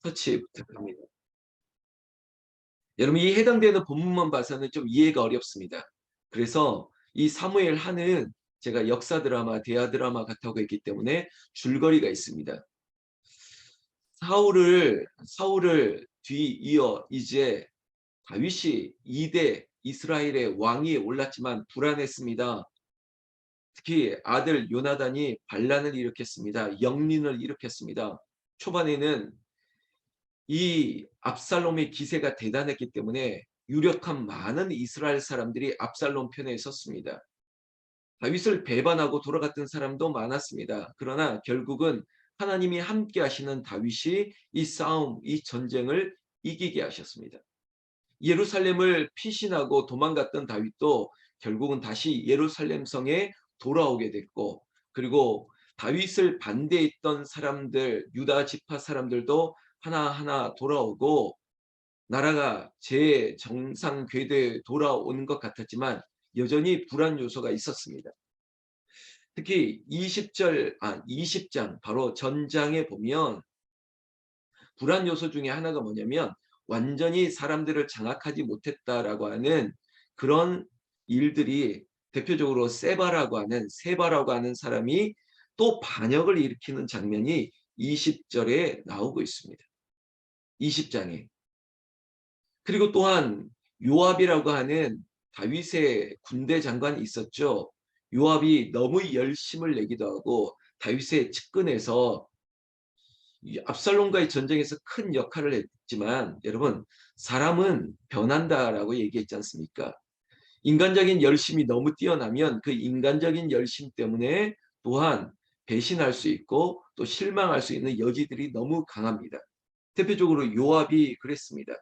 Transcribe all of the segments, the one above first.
터치 부탁합니다. 여러분 이 해당되는 본문만 봐서는 좀 이해가 어렵습니다. 그래서 이 사무엘 하는 제가 역사 드라마, 대하 드라마 같다고 했기 때문에 줄거리가 있습니다. 사울을 뒤이어 이제 다윗이 2대 이스라엘의 왕위에 올랐지만 불안했습니다. 특히 아들 요나단이 반란을 일으켰습니다. 영린을 일으켰습니다. 초반에는 이 압살롬의 기세가 대단했기 때문에 유력한 많은 이스라엘 사람들이 압살롬 편에 섰습니다. 다윗을 배반하고 돌아갔던 사람도 많았습니다. 그러나 결국은 하나님이 함께 하시는 다윗이 이 싸움, 이 전쟁을 이기게 하셨습니다. 예루살렘을 피신하고 도망갔던 다윗도 결국은 다시 예루살렘 성에 돌아오게 됐고, 그리고 다윗을 반대했던 사람들, 유다 지파 사람들도 하나하나 돌아오고 나라가 재정상 궤도에 돌아오는 것 같았지만 여전히 불안 요소가 있었습니다. 특히 20장 바로 전장에 보면 불안 요소 중에 하나가 뭐냐면 완전히 사람들을 장악하지 못했다라고 하는 그런 일들이, 대표적으로 세바라고 하는 사람이 또 반역을 일으키는 장면이 20절에 나오고 있습니다. 20장에. 그리고 또한 요압이라고 하는 다윗의 군대 장관이 있었죠. 요압이 너무 열심을 내기도 하고 다윗의 측근에서 압살롬과의 전쟁에서 큰 역할을 했지만, 여러분 사람은 변한다라고 얘기했지 않습니까? 인간적인 열심이 너무 뛰어나면 그 인간적인 열심 때문에 또한 배신할 수 있고 또 실망할 수 있는 여지들이 너무 강합니다. 대표적으로 요압이 그랬습니다.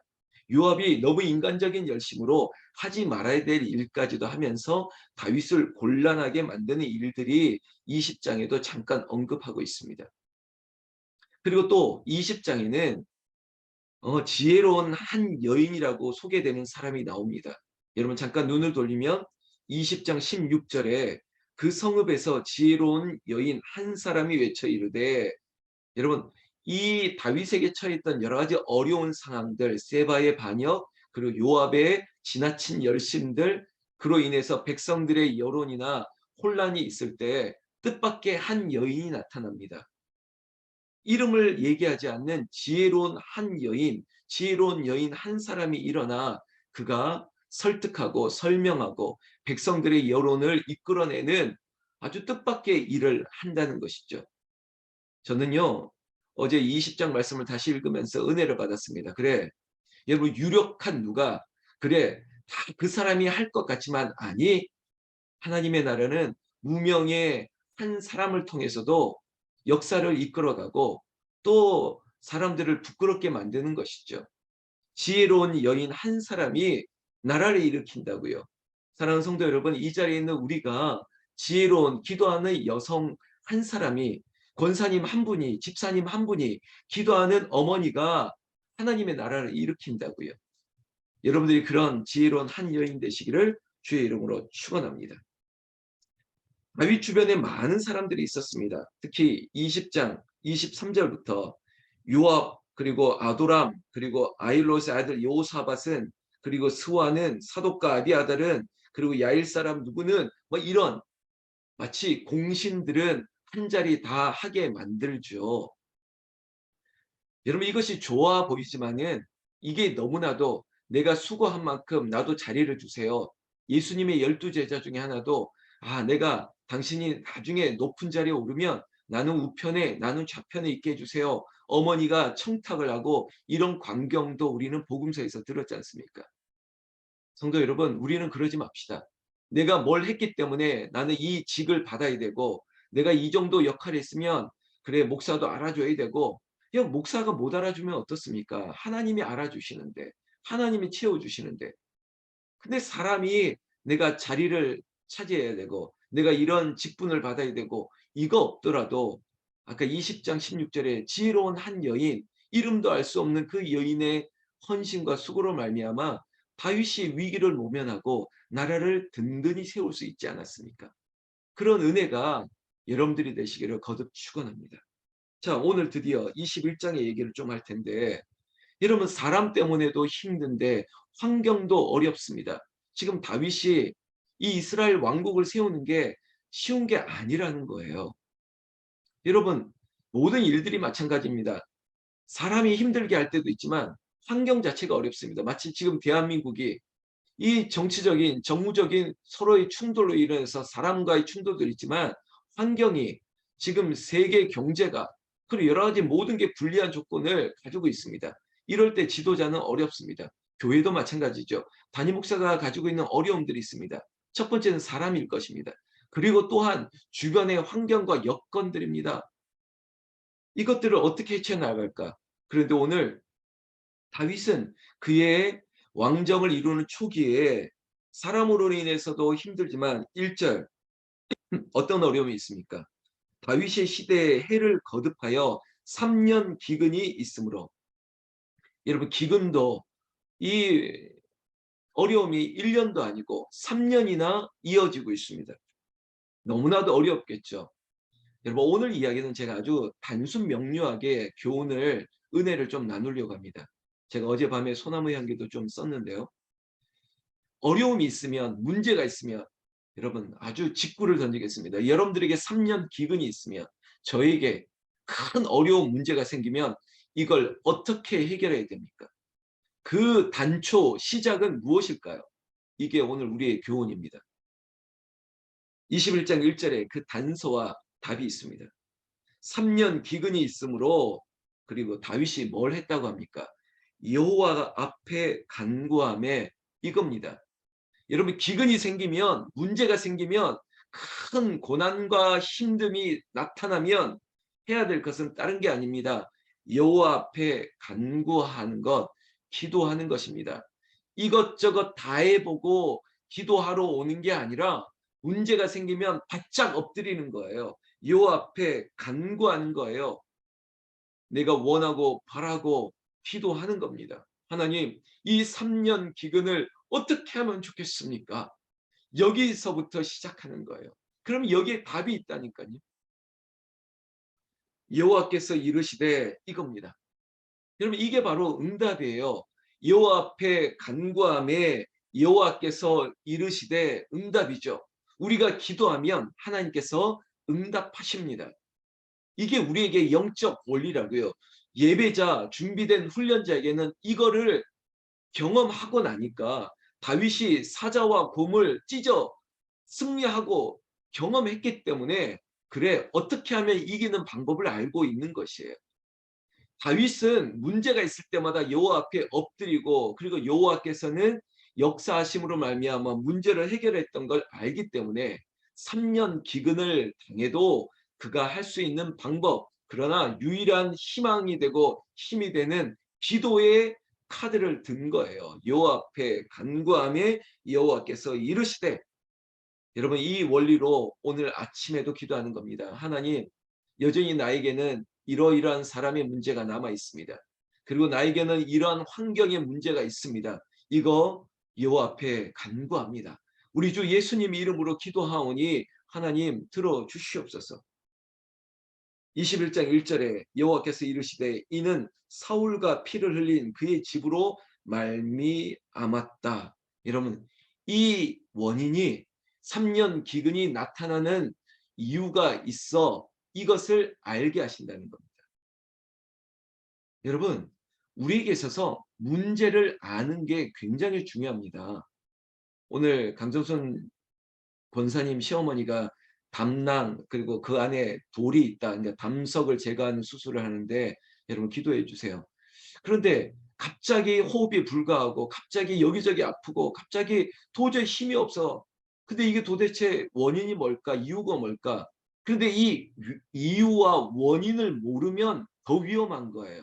요압이 너무 인간적인 열심으로 하지 말아야 될 일까지도 하면서 다윗을 곤란하게 만드는 일들이 20장에도 잠깐 언급하고 있습니다. 그리고 또 20장에는 지혜로운 한 여인이라고 소개되는 사람이 나옵니다. 여러분 잠깐 눈을 돌리면 20장 16절에 그 성읍에서 지혜로운 여인 한 사람이 외쳐 이르되, 여러분 이 다윗에게 처했던 여러 가지 어려운 상황들, 세바의 반역, 그리고 요압의 지나친 열심들, 그로 인해서 백성들의 여론이나 혼란이 있을 때 뜻밖의 한 여인이 나타납니다. 이름을 얘기하지 않는 지혜로운 여인 한 사람이 일어나 그가 설득하고 설명하고 백성들의 여론을 이끌어내는 아주 뜻밖의 일을 한다는 것이죠. 저는요, 어제 20장 말씀을 다시 읽으면서 은혜를 받았습니다. 그래, 여러분 유력한 누가, 그래, 다 그 사람이 할 것 같지만 아니, 하나님의 나라는 무명의 한 사람을 통해서도 역사를 이끌어가고 또 사람들을 부끄럽게 만드는 것이죠. 지혜로운 여인 한 사람이 나라를 일으킨다고요. 사랑하는 성도 여러분, 이 자리에 있는 우리가 지혜로운 기도하는 여성 한 사람이, 권사님 한 분이, 집사님 한 분이, 기도하는 어머니가 하나님의 나라를 일으킨다고요. 여러분들이 그런 지혜로운 한 여인 되시기를 주의 이름으로 축원합니다. 다윗 주변에 많은 사람들이 있었습니다. 특히 20장 23절부터 요압, 그리고 아도람, 그리고 아일롯의 아들 요사밧은, 그리고 스와는, 사독과 아비아달은, 그리고 야일 사람 누구는, 뭐 이런 마치 공신들은 한 자리 다 하게 만들죠. 여러분 이것이 좋아 보이지만은 이게 너무나도 내가 수고한 만큼 나도 자리를 주세요. 예수님의 12제자 중에 하나도 내가 당신이 나중에 높은 자리에 오르면 나는 우편에 나는 좌편에 있게 해주세요. 어머니가 청탁을 하고 이런 광경도 우리는 복음서에서 들었지 않습니까? 성도 여러분, 우리는 그러지 맙시다. 내가 뭘 했기 때문에 나는 이 직을 받아야 되고, 내가 이 정도 역할을 했으면 그래 목사도 알아줘야 되고, 야 목사가 못 알아주면 어떻습니까? 하나님이 알아주시는데, 하나님이 채워주시는데. 근데 사람이 내가 자리를 차지해야 되고 내가 이런 직분을 받아야 되고 이거 없더라도, 아까 20장 16절에 지혜로운 한 여인, 이름도 알 수 없는 그 여인의 헌신과 수고로 말미암아 다윗이 위기를 모면하고 나라를 든든히 세울 수 있지 않았습니까? 그런 은혜가 여러분들이 되시기를 거듭 축원합니다. 자, 오늘 드디어 21장의 얘기를 좀 할 텐데, 여러분 사람 때문에도 힘든데 환경도 어렵습니다. 지금 다윗이 이 이스라엘 왕국을 세우는 게 쉬운 게 아니라는 거예요. 여러분 모든 일들이 마찬가지입니다. 사람이 힘들게 할 때도 있지만 환경 자체가 어렵습니다. 마치 지금 대한민국이 이 정치적인 정무적인 서로의 충돌로 인해서 사람과의 충돌도 있지만 환경이 지금 세계 경제가 그리고 여러 가지 모든 게 불리한 조건을 가지고 있습니다. 이럴 때 지도자는 어렵습니다. 교회도 마찬가지죠. 담임 목사가 가지고 있는 어려움들이 있습니다. 첫 번째는 사람일 것입니다. 그리고 또한 주변의 환경과 여건들입니다. 이것들을 어떻게 헤쳐나갈까? 그런데 오늘 다윗은 그의 왕정을 이루는 초기에 사람으로 인해서도 힘들지만 1절 어떤 어려움이 있습니까? 다윗의 시대에 해를 거듭하여 3년 기근이 있으므로. 여러분 기근도 이 어려움이 1년도 아니고 3년이나 이어지고 있습니다. 너무나도 어렵겠죠. 여러분 오늘 이야기는 제가 아주 단순 명료하게 교훈을 은혜를 좀 나누려고 합니다. 제가 어젯밤에 소나무 향기도 좀 썼는데요. 어려움이 있으면 문제가 있으면 여러분 아주 직구를 던지겠습니다. 여러분들에게 3년 기근이 있으면 저에게 큰 어려운 문제가 생기면 이걸 어떻게 해결해야 됩니까? 그 단초 시작은 무엇일까요? 이게 오늘 우리의 교훈입니다. 21장 1절에 그 단서와 답이 있습니다. 3년 기근이 있으므로 그리고 다윗이 뭘 했다고 합니까? 여호와 앞에 간구함에 이겁니다. 여러분 기근이 생기면 문제가 생기면 큰 고난과 힘듦이 나타나면 해야 될 것은 다른 게 아닙니다. 여호와 앞에 간구하는 것, 기도하는 것입니다. 이것저것 다 해보고 기도하러 오는 게 아니라 문제가 생기면 바짝 엎드리는 거예요. 여호와 앞에 간구하는 거예요. 내가 원하고 바라고 기도하는 겁니다. 하나님, 이 3년 기근을 어떻게 하면 좋겠습니까? 여기서부터 시작하는 거예요. 그럼 여기에 답이 있다니까요. 여호와께서 이르시되 이겁니다. 여러분 이게 바로 응답이에요. 여호와 앞에 간구함에 여호와께서 이르시되 응답이죠. 우리가 기도하면 하나님께서 응답하십니다. 이게 우리에게 영적 원리라고요. 예배자, 준비된 훈련자에게는 이거를 경험하고 나니까 다윗이 사자와 곰을 찢어 승리하고 경험했기 때문에 그래 어떻게 하면 이기는 방법을 알고 있는 것이에요. 다윗은 문제가 있을 때마다 여호와 앞에 엎드리고 그리고 여호와께서는 역사하심으로 말미암아 문제를 해결했던 걸 알기 때문에 3년 기근을 당해도 그가 할 수 있는 방법 그러나 유일한 희망이 되고 힘이 되는 기도의 카드를 든 거예요. 여호와 앞에 간구함에 여호와께서 이르시되 여러분 이 원리로 오늘 아침에도 기도하는 겁니다. 하나님 여전히 나에게는 이러이러한 사람의 문제가 남아 있습니다. 그리고 나에게는 이러한 환경의 문제가 있습니다. 이거 여호와 앞에 간구합니다. 우리 주 예수님 이름으로 기도하오니 하나님 들어주시옵소서. 21장 1절에 여호와께서 이르시되 이는 사울과 피를 흘린 그의 집으로 말미암았다. 여러분 이 원인이 3년 기근이 나타나는 이유가 있어 이것을 알게 하신다는 겁니다. 여러분 우리에게 있어서 문제를 아는 게 굉장히 중요합니다. 오늘 강정순 권사님 시어머니가 담낭 그리고 그 안에 돌이 있다. 그러니까 담석을 제거하는 수술을 하는데 여러분 기도해 주세요. 그런데 갑자기 호흡이 불가하고 갑자기 여기저기 아프고 갑자기 도저히 힘이 없어. 근데 이게 도대체 원인이 뭘까? 이유가 뭘까? 그런데 이 이유와 원인을 모르면 더 위험한 거예요.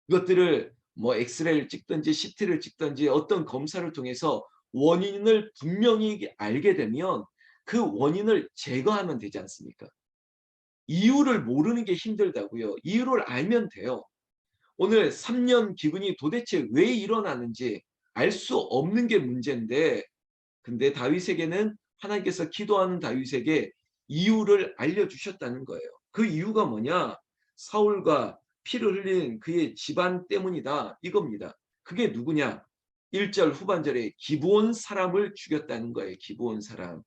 이것들을 뭐 엑스레이를 찍든지 CT를 찍든지 어떤 검사를 통해서 원인을 분명히 알게 되면 그 원인을 제거하면 되지 않습니까? 이유를 모르는 게 힘들다고요. 이유를 알면 돼요. 오늘 3년 기근이 도대체 왜 일어나는지 알 수 없는 게 문제인데 근데 다윗에게는 하나님께서 기도하는 다윗에게 이유를 알려주셨다는 거예요. 그 이유가 뭐냐? 사울과 피를 흘린 그의 집안 때문이다 이겁니다. 그게 누구냐? 1절 후반절에 기브온 사람을 죽였다는 거예요. 기브온 사람.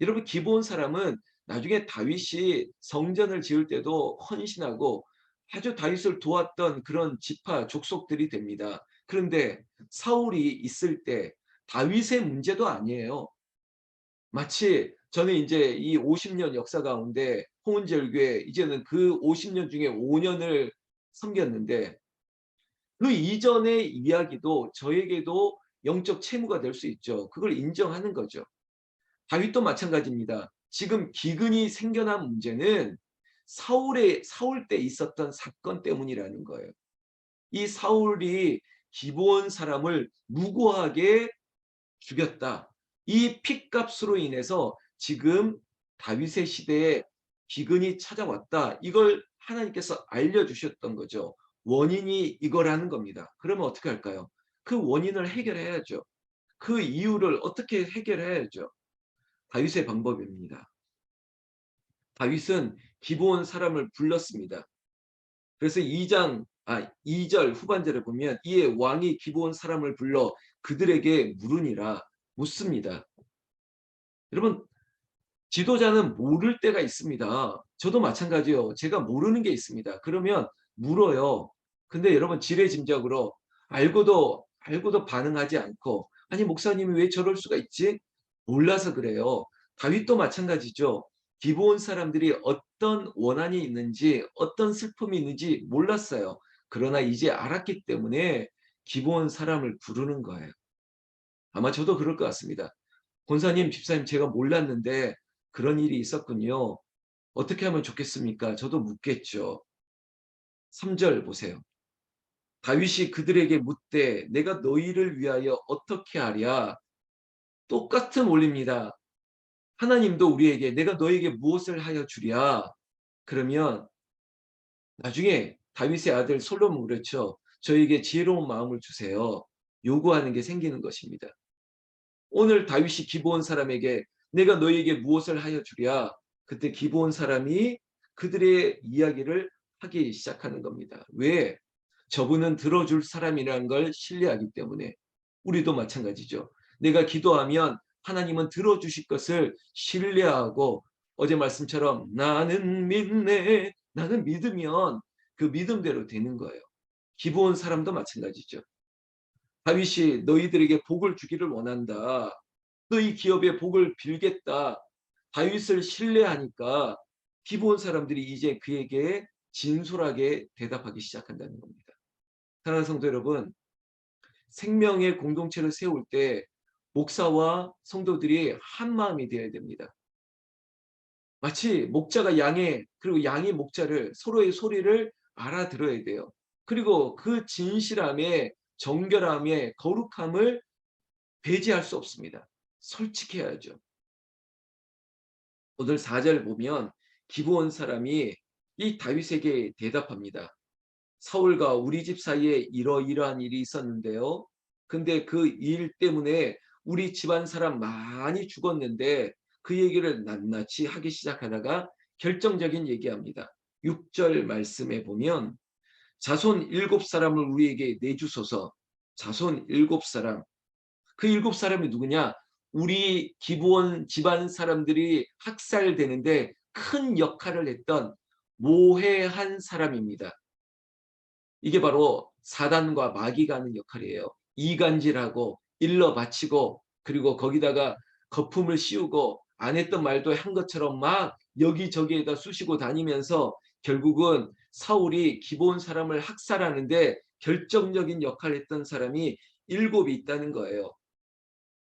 여러분 기브온 사람은 나중에 다윗이 성전을 지을 때도 헌신하고 아주 다윗을 도왔던 그런 지파 족속들이 됩니다. 그런데 사울이 있을 때 다윗의 문제도 아니에요. 마치 저는 이제 이 50년 역사 가운데 홍은절교회 이제는 그 50년 중에 5년을 섬겼는데 그 이전의 이야기도 저에게도 영적 채무가 될 수 있죠. 그걸 인정하는 거죠. 다윗도 마찬가지입니다. 지금 기근이 생겨난 문제는 사울 때 있었던 사건 때문이라는 거예요. 이 사울이 기브온 사람을 무고하게 죽였다. 이 핏값으로 인해서 지금 다윗의 시대에 기근이 찾아왔다. 이걸 하나님께서 알려주셨던 거죠. 원인이 이거라는 겁니다. 그러면 어떻게 할까요? 그 원인을 해결해야죠. 그 이유를 어떻게 해결해야죠? 다윗의 방법입니다. 다윗은 기브온 사람을 불렀습니다. 그래서 2절 후반절에 보면 이에 왕이 기브온 사람을 불러 그들에게 물으니라 묻습니다. 여러분 지도자는 모를 때가 있습니다. 저도 마찬가지요. 제가 모르는 게 있습니다. 그러면 물어요. 근데 여러분 지레짐작으로 알고도 반응하지 않고 아니 목사님이 왜 저럴 수가 있지? 몰라서 그래요. 다윗도 마찬가지죠. 기브온 사람들이 어떤 원한이 있는지 어떤 슬픔이 있는지 몰랐어요. 그러나 이제 알았기 때문에 기브온 사람을 부르는 거예요. 아마 저도 그럴 것 같습니다. 권사님, 집사님 제가 몰랐는데 그런 일이 있었군요. 어떻게 하면 좋겠습니까? 저도 묻겠죠. 3절 보세요. 다윗이 그들에게 묻되 내가 너희를 위하여 어떻게 하랴? 똑같은 원리입니다. 하나님도 우리에게 내가 너에게 무엇을 하여 주랴? 그러면 나중에 다윗의 아들 솔로몬 그렇죠. 저에게 지혜로운 마음을 주세요. 요구하는 게 생기는 것입니다. 오늘 다윗이 기브온 사람에게 내가 너희에게 무엇을 하여 주랴? 그때 기브온 사람이 그들의 이야기를 하기 시작하는 겁니다. 왜? 저분은 들어줄 사람이라는 걸 신뢰하기 때문에. 우리도 마찬가지죠. 내가 기도하면 하나님은 들어주실 것을 신뢰하고 어제 말씀처럼 나는 믿네. 나는 믿으면 그 믿음대로 되는 거예요. 기브온 사람도 마찬가지죠. 다윗이 너희들에게 복을 주기를 원한다. 너희 기업에 복을 빌겠다. 다윗을 신뢰하니까 기브온 사람들이 이제 그에게 진솔하게 대답하기 시작한다는 겁니다. 사랑하는 성도 여러분, 생명의 공동체를 세울 때 목사와 성도들이 한 마음이 되어야 됩니다. 마치 목자가 그리고 양이 목자를 서로의 소리를 알아들어야 돼요. 그리고 그 진실함에 정결함에 거룩함을 배제할 수 없습니다. 솔직해야죠. 오늘 4절 보면 기브온 사람이 이 다윗에게 대답합니다. 사울과 우리 집 사이에 이러이러한 일이 있었는데요. 근데 그 일 때문에 우리 집안 사람 많이 죽었는데 그 얘기를 낱낱이 하기 시작하다가 결정적인 얘기합니다. 6절 말씀에 보면 자손 7사람을 우리에게 내주소서. 자손 7사람. 그 7사람이 누구냐? 우리 기브온 집안 사람들이 학살되는데 큰 역할을 했던 모해한 사람입니다. 이게 바로 사단과 마귀가 하는 역할이에요. 이간질하고 일러 바치고 그리고 거기다가 거품을 씌우고 안 했던 말도 한 것처럼 막 여기저기에다 쑤시고 다니면서 결국은 사울이 기브온 사람을 학살하는데 결정적인 역할을 했던 사람이 7이 있다는 거예요.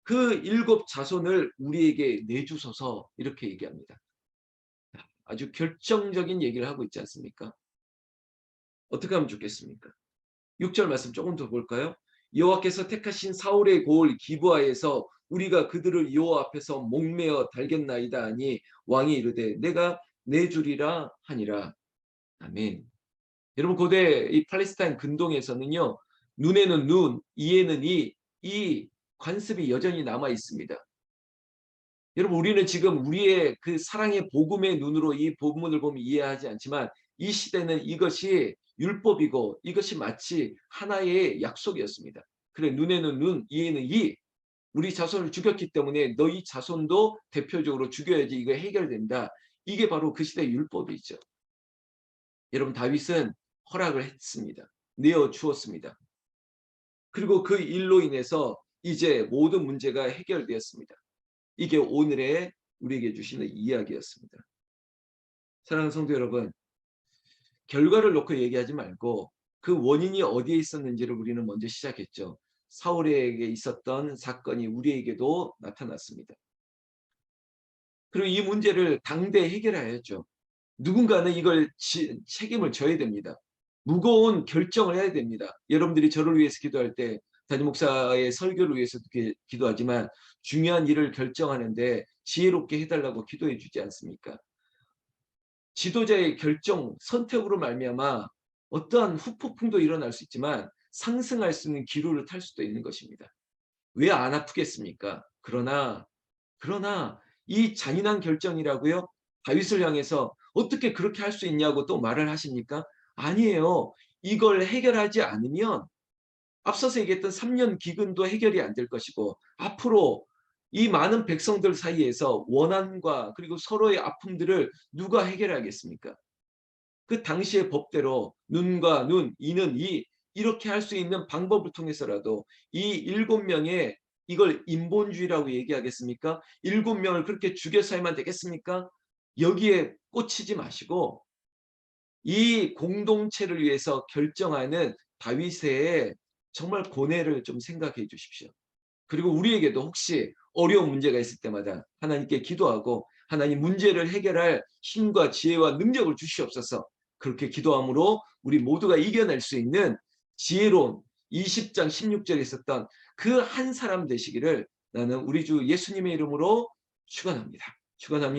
그 7 자손을 우리에게 내주소서 이렇게 얘기합니다. 아주 결정적인 얘기를 하고 있지 않습니까? 어떻게 하면 좋겠습니까? 6절 말씀 조금 더 볼까요? 여호와께서 택하신 사울의 고을 기브아에서 우리가 그들을 여호와 앞에서 목매어 달겠나이다 하니 왕이 이르되 내가 내주리라 하니라. 아멘. 여러분 고대 이 팔레스타인 근동에서는요. 눈에는 눈, 이에는 이 관습이 여전히 남아 있습니다. 여러분 우리는 지금 우리의 그 사랑의 복음의 눈으로 이 본문을 보면 이해하지 않지만 이 시대는 이것이 율법이고 이것이 마치 하나의 약속이었습니다. 그래, 눈에는 눈, 이에는 이. 우리 자손을 죽였기 때문에 너희 자손도 대표적으로 죽여야지 이거 해결된다. 이게 바로 그 시대의 율법이죠. 여러분, 다윗은 허락을 했습니다. 내어 주었습니다. 그리고 그 일로 인해서 이제 모든 문제가 해결되었습니다. 이게 오늘의 우리에게 주시는 이야기였습니다. 사랑하는 성도 여러분, 결과를 놓고 얘기하지 말고 그 원인이 어디에 있었는지를 우리는 먼저 시작했죠. 사울에게 있었던 사건이 우리에게도 나타났습니다. 그리고 이 문제를 당대 해결해야죠. 누군가는 이걸 책임을 져야 됩니다. 무거운 결정을 해야 됩니다. 여러분들이 저를 위해서 기도할 때 담임 목사의 설교를 위해서도 기도하지만 중요한 일을 결정하는데 지혜롭게 해달라고 기도해 주지 않습니까? 지도자의 결정, 선택으로 말미암아 어떠한 후폭풍도 일어날 수 있지만 상승할 수 있는 기로를 탈 수도 있는 것입니다. 왜 안 아프겠습니까? 그러나 이 잔인한 결정이라고요? 다윗을 향해서 어떻게 그렇게 할 수 있냐고 또 말을 하십니까? 아니에요. 이걸 해결하지 않으면 앞서서 얘기했던 3년 기근도 해결이 안 될 것이고 앞으로 이 많은 백성들 사이에서 원한과 그리고 서로의 아픔들을 누가 해결하겠습니까? 그 당시의 법대로 눈과 눈, 이는 이 이렇게 할 수 있는 방법을 통해서라도 이 7명의 이걸 인본주의라고 얘기하겠습니까? 7명을 그렇게 죽여 살면 되겠습니까? 여기에 꽂히지 마시고 이 공동체를 위해서 결정하는 다윗의 정말 고뇌를 좀 생각해 주십시오. 그리고 우리에게도 혹시 어려운 문제가 있을 때마다 하나님께 기도하고 하나님 문제를 해결할 힘과 지혜와 능력을 주시옵소서. 그렇게 기도함으로 우리 모두가 이겨낼 수 있는 지혜로운 20장 16절에 있었던 그 한 사람 되시기를 나는 우리 주 예수님의 이름으로 축원합니다. 축원합니다.